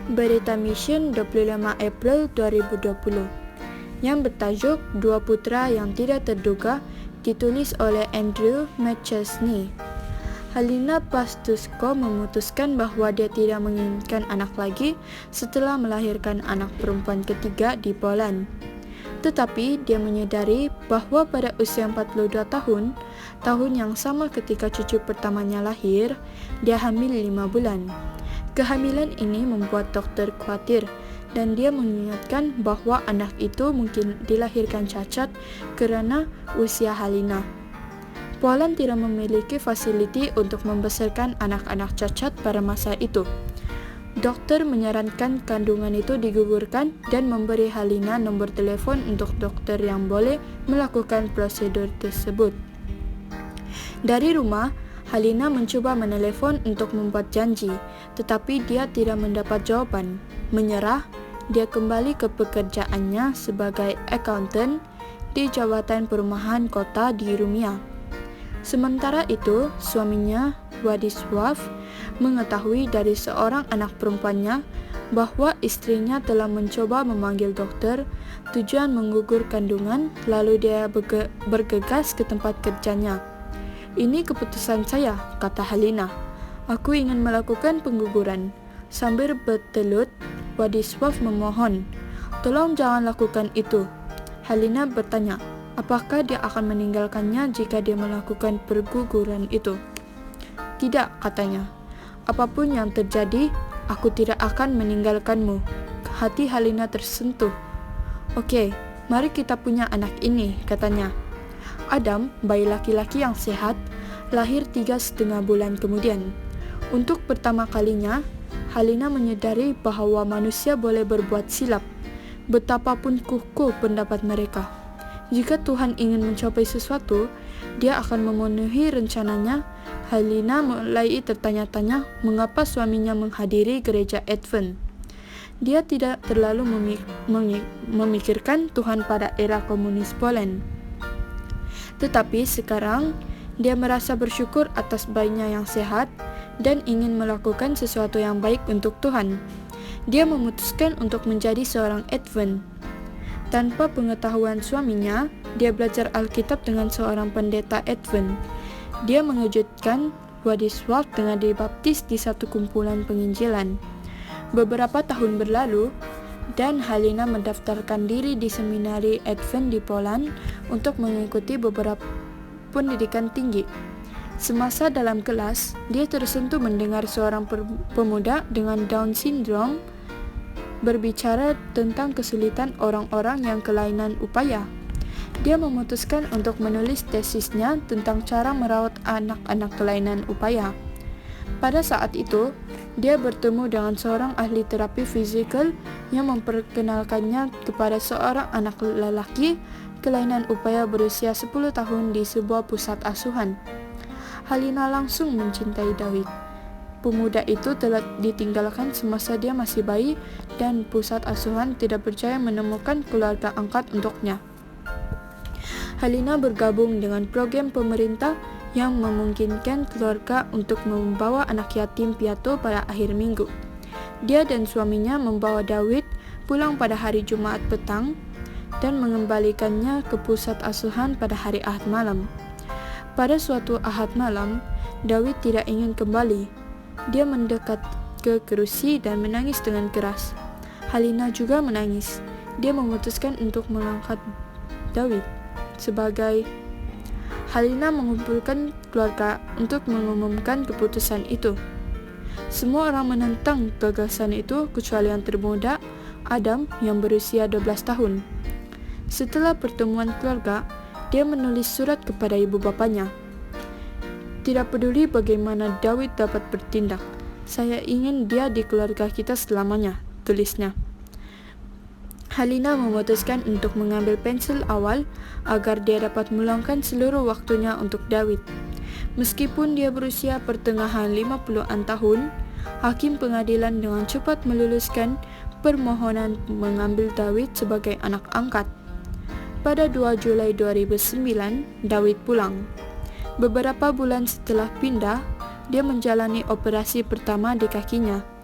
Berita Mission 25 April 2020 yang bertajuk Dua Putra yang Tidak Terduga, ditulis oleh Andrew McChesney. Halina Pastusko memutuskan bahwa dia tidak menginginkan anak lagi setelah melahirkan anak perempuan ketiga di Poland. Tetapi dia menyadari bahwa pada usia 42 tahun yang sama ketika cucu pertamanya lahir, dia hamil 5 bulan. Kehamilan ini membuat dokter khawatir dan dia mengingatkan bahwa anak itu mungkin dilahirkan cacat karena usia Halina. Poland tidak memiliki fasiliti untuk membesarkan anak-anak cacat pada masa itu. Dokter menyarankan kandungan itu digugurkan dan memberi Halina nomor telepon untuk dokter yang boleh melakukan prosedur tersebut. Dari rumah, Halina mencoba menelepon untuk membuat janji, tetapi dia tidak mendapat jawaban. Menyerah, dia kembali ke pekerjaannya sebagai accountant di Jabatan Perumahan Kota di Rumia. Sementara itu, suaminya, Władysław, mengetahui dari seorang anak perempuannya bahwa istrinya telah mencoba memanggil dokter tujuan mengugur kandungan, lalu dia bergegas ke tempat kerjanya. "Ini keputusan saya," kata Halina. "Aku ingin melakukan pengguguran." Sambil bertelut, Władysław memohon, "Tolong jangan lakukan itu." Halina bertanya, apakah dia akan meninggalkannya jika dia melakukan perguguran itu. "Tidak," katanya. "Apapun yang terjadi, aku tidak akan meninggalkanmu." Hati Halina tersentuh. "Oke, mari kita punya anak ini," katanya. Adam, bayi laki-laki yang sehat, lahir 3,5 bulan kemudian. Untuk pertama kalinya, Halina menyadari bahwa manusia boleh berbuat silap, betapapun kukuh pendapat mereka. Jika Tuhan ingin mencapai sesuatu, dia akan memenuhi rencananya. Halina mulai tertanya-tanya mengapa suaminya menghadiri gereja Advent. Dia tidak terlalu memikirkan Tuhan pada era komunis Poland. Tetapi sekarang, dia merasa bersyukur atas bayinya yang sehat dan ingin melakukan sesuatu yang baik untuk Tuhan. Dia memutuskan untuk menjadi seorang Advent. Tanpa pengetahuan suaminya, dia belajar Alkitab dengan seorang pendeta Advent. Dia mengejutkan Władysław dengan dibaptis di satu kumpulan penginjilan. Beberapa tahun berlalu, dan Halina mendaftarkan diri di seminari Advent di Poland untuk mengikuti beberapa pendidikan tinggi. Semasa dalam kelas, dia tersentuh mendengar seorang pemuda dengan Down syndrome berbicara tentang kesulitan orang-orang yang kelainan upaya. Dia memutuskan untuk menulis tesisnya tentang cara merawat anak-anak kelainan upaya. Pada saat itu, dia bertemu dengan seorang ahli terapi fisikal yang memperkenalkannya kepada seorang anak lelaki kelainan upaya berusia 10 tahun di sebuah pusat asuhan. Halina langsung mencintai David. Pemuda itu telah ditinggalkan semasa dia masih bayi dan pusat asuhan tidak percaya menemukan keluarga angkat untuknya. Halina bergabung dengan program pemerintah yang memungkinkan keluarga untuk membawa anak yatim piatu pada akhir minggu. Dia dan suaminya membawa David pulang pada hari Jumat petang dan mengembalikannya ke pusat asuhan pada hari Ahad malam. Pada suatu Ahad malam, David tidak ingin kembali. Dia mendekat ke kerusi dan menangis dengan keras. Halina juga menangis. Dia memutuskan untuk mengangkat David sebagai Halina mengumpulkan keluarga untuk mengumumkan keputusan itu. Semua orang menentang gagasan itu kecuali yang termuda, Adam, yang berusia 12 tahun. Setelah pertemuan keluarga, dia menulis surat kepada ibu bapanya. "Tidak peduli bagaimana David dapat bertindak, saya ingin dia di keluarga kita selamanya," tulisnya. Halina memutuskan untuk mengambil pensil awal agar dia dapat meluangkan seluruh waktunya untuk David. Meskipun dia berusia pertengahan 50-an tahun, hakim pengadilan dengan cepat meluluskan permohonan mengambil David sebagai anak angkat. Pada 2 Julai 2009, David pulang. Beberapa bulan setelah pindah, dia menjalani operasi pertama di kakinya.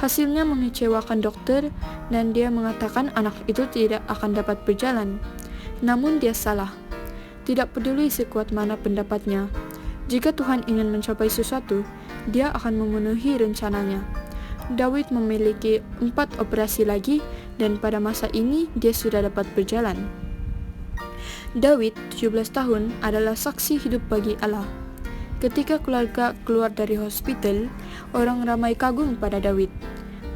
Hasilnya mengecewakan dokter dan dia mengatakan anak itu tidak akan dapat berjalan. Namun dia salah. Tidak peduli sekuat mana pendapatnya. Jika Tuhan ingin mencapai sesuatu, dia akan memenuhi rencananya. David memiliki 4 operasi lagi dan pada masa ini dia sudah dapat berjalan. David, 17 tahun, adalah saksi hidup bagi Allah. Ketika keluarga keluar dari hospital, orang ramai kagum pada David.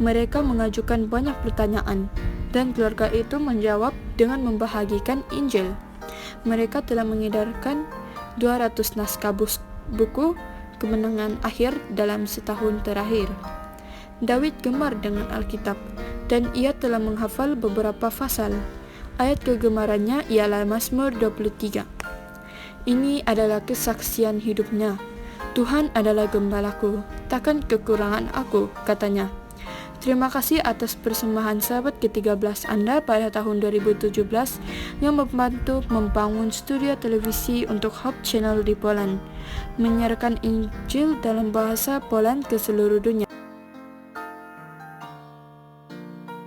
Mereka mengajukan banyak pertanyaan, dan keluarga itu menjawab dengan membahagikan Injil. Mereka telah mengedarkan 200 naskah buku kemenangan akhir dalam setahun terakhir. David gemar dengan Alkitab, dan ia telah menghafal beberapa pasal. Ayat kegemarannya ialah Mazmur 23. Ini adalah kesaksian hidupnya. Tuhan adalah gembalaku, takkan kekurangan aku, katanya. Terima kasih atas persembahan sahabat ke-13 Anda pada tahun 2017 yang membantu membangun studio televisi untuk Hope Channel di Poland, menyiarkan Injil dalam bahasa Poland ke seluruh dunia.